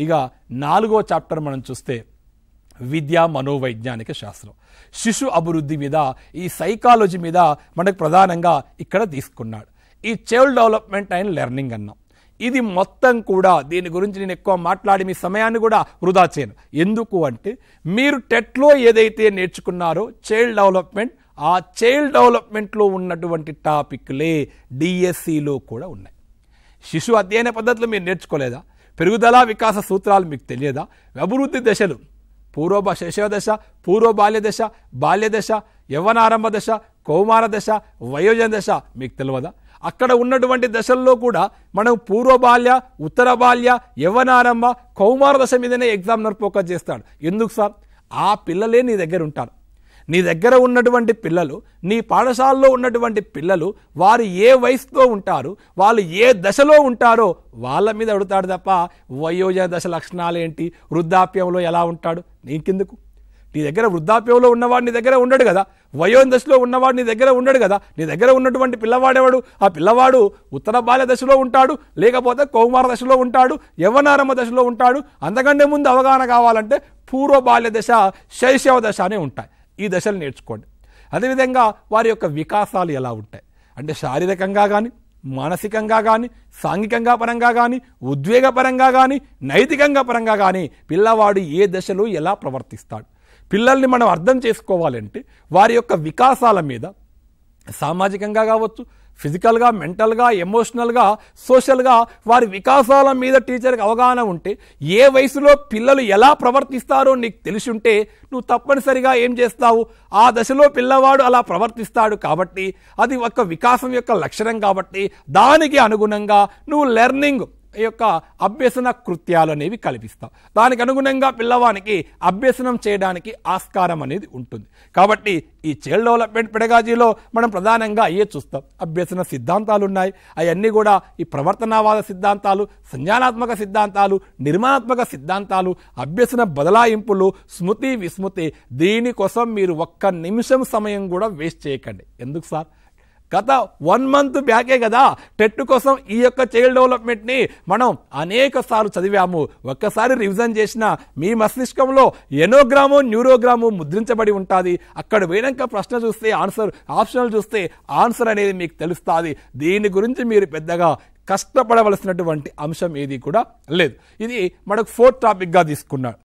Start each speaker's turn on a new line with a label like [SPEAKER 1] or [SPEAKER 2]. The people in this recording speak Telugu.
[SPEAKER 1] ఇక 4వ చాప్టర్ మనం చూస్తే విద్యా మనోవైజ్ఞానిక శాస్త్రం. శిశు అభివృద్ధి మీద, ఈ సైకాలజీ మీద మనకు ప్రధానంగా ఇక్కడ తీసుకున్నాడు. ఈ చైల్డ్ డెవలప్మెంట్ అండ్ లెర్నింగ్ అన్నాం. ఇది మొత్తం కూడా దీని గురించి నేను ఎక్కువ మాట్లాడి మీ సమయాన్ని కూడా వృధా చేయను. ఎందుకు అంటే మీరు టెట్లో ఏదైతే నేర్చుకున్నారో చైల్డ్ డెవలప్మెంట్, ఆ చైల్డ్ డెవలప్మెంట్లో ఉన్నటువంటి టాపిక్లే డిఎస్సిలో కూడా ఉన్నాయి. శిశు అధ్యయన పద్ధతులు మీరు నేర్చుకోలేదా? పెరుగుదల వికాస సూత్రాలు మీకు తెలియదా? అభివృద్ధి దశలు శైశవ దశ, పూర్వ బాల్య దశ, బాల్య దశ, యవ్వనారంభ దశ, కౌమార దశ, వయోజన దశ మీకు తెలియదా? అక్కడ ఉన్నటువంటి దశల్లో కూడా మనం పూర్వ బాల్య, ఉత్తర బాల్య, యవ్వనారంభ, కౌమార దశ మీదనే ఎగ్జామినర్ ఫోకస్ చేస్తాడు. ఎందుకు సార్? ఆ పిల్లలే నీ దగ్గర ఉంటారు. నీ దగ్గర ఉన్నటువంటి పిల్లలు, నీ పాఠశాలలో ఉన్నటువంటి పిల్లలు, వారు ఏ వయసులో ఉంటారు, వాళ్ళు ఏ దశలో ఉంటారో వాళ్ళ మీద అడుగుతాడు తప్ప వయోజన దశ లక్షణాలు ఏంటి, వృద్ధాప్యంలో ఎలా ఉంటాడు నీకెందుకు? నీ దగ్గర వృద్ధాప్యంలో ఉన్నవాడు నీ దగ్గర ఉండడు కదా, వయోజన దశలో ఉన్నవాడు నీ దగ్గర ఉండడు కదా. నీ దగ్గర ఉన్నటువంటి పిల్లవాడేవాడు, ఆ పిల్లవాడు ఉత్తర బాల్య దశలో ఉంటాడు, లేకపోతే కౌమార దశలో ఉంటాడు, యవ్వనారంభ దశలో ఉంటాడు. అంతకంటే ముందు అవగాహన కావాలంటే పూర్వ బాల్య దశ, శైశవ దశ అనే ఉంటాయి. ఈ దశలు నేర్చుకోండి. అదేవిధంగా వారి యొక్క వికాసాలు ఎలా ఉంటాయి అంటే శారీరకంగా కానీ, మానసికంగా కానీ, సాంఘికంగా పరంగా కానీ, ఉద్వేగపరంగా కానీ, నైతికంగా పరంగా కానీ పిల్లవాడు ఏ దశలో ఎలా ప్రవర్తిస్తాడు. పిల్లల్ని మనం అర్థం చేసుకోవాలంటే వారి యొక్క వికాసాల మీద సామాజికంగా కావచ్చు, ఫిజికల్గా, మెంటల్గా, ఎమోషనల్గా, సోషల్గా వారి వికాసాల మీద టీచర్కి అవగాహన ఉంటే, ఏ వయసులో పిల్లలు ఎలా ప్రవర్తిస్తారో నీకు తెలిసి ఉంటే నువ్వు తప్పనిసరిగా ఏం చేస్తావు, ఆ దశలో పిల్లవాడు అలా ప్రవర్తిస్తాడు కాబట్టి అది ఒక వికాసం యొక్క లక్షణం కాబట్టి దానికి అనుగుణంగా నువ్వు లెర్నింగ్ యొక్క అభ్యసన కృత్యాలు అనేవి కల్పిస్తాం. దానికి అనుగుణంగా పిల్లవానికి అభ్యసనం చేయడానికి ఆస్కారం అనేది ఉంటుంది. కాబట్టి ఈ చైల్డ్ డెవలప్మెంట్ పెడగాజీలో మనం ప్రధానంగా అయ్యే చూస్తాం. అభ్యసన సిద్ధాంతాలు ఉన్నాయి. అవన్నీ కూడా ఈ ప్రవర్తనవాద సిద్ధాంతాలు, సంజ్ఞానాత్మక సిద్ధాంతాలు, నిర్మాణాత్మక సిద్ధాంతాలు, అభ్యసన బదలాయింపులు, స్మృతి విస్మృతి. దీనికోసం మీరు ఒక్క నిమిషం సమయం కూడా వేస్ట్ చేయకండి. ఎందుకు సార్? గత 1 మంత్ బ్యాకే కదా టెట్ కోసం ఈ యొక్క చైల్డ్ డెవలప్మెంట్ని మనం అనేక సార్లు చదివాము. ఒక్కసారి రివిజన్ చేసిన మీ మస్తిష్కంలో ఎనోగ్రాము, న్యూరోగ్రాము ముద్రించబడి ఉంటుంది. అక్కడ పోయినాక ప్రశ్న చూస్తే ఆన్సర్, ఆప్షనల్ చూస్తే ఆన్సర్ అనేది మీకు తెలుస్తుంది. దీని గురించి మీరు పెద్దగా కష్టపడవలసినటువంటి అంశం ఏది కూడా లేదు. ఇది మనకు 4th టాపిక్గా తీసుకున్నాడు.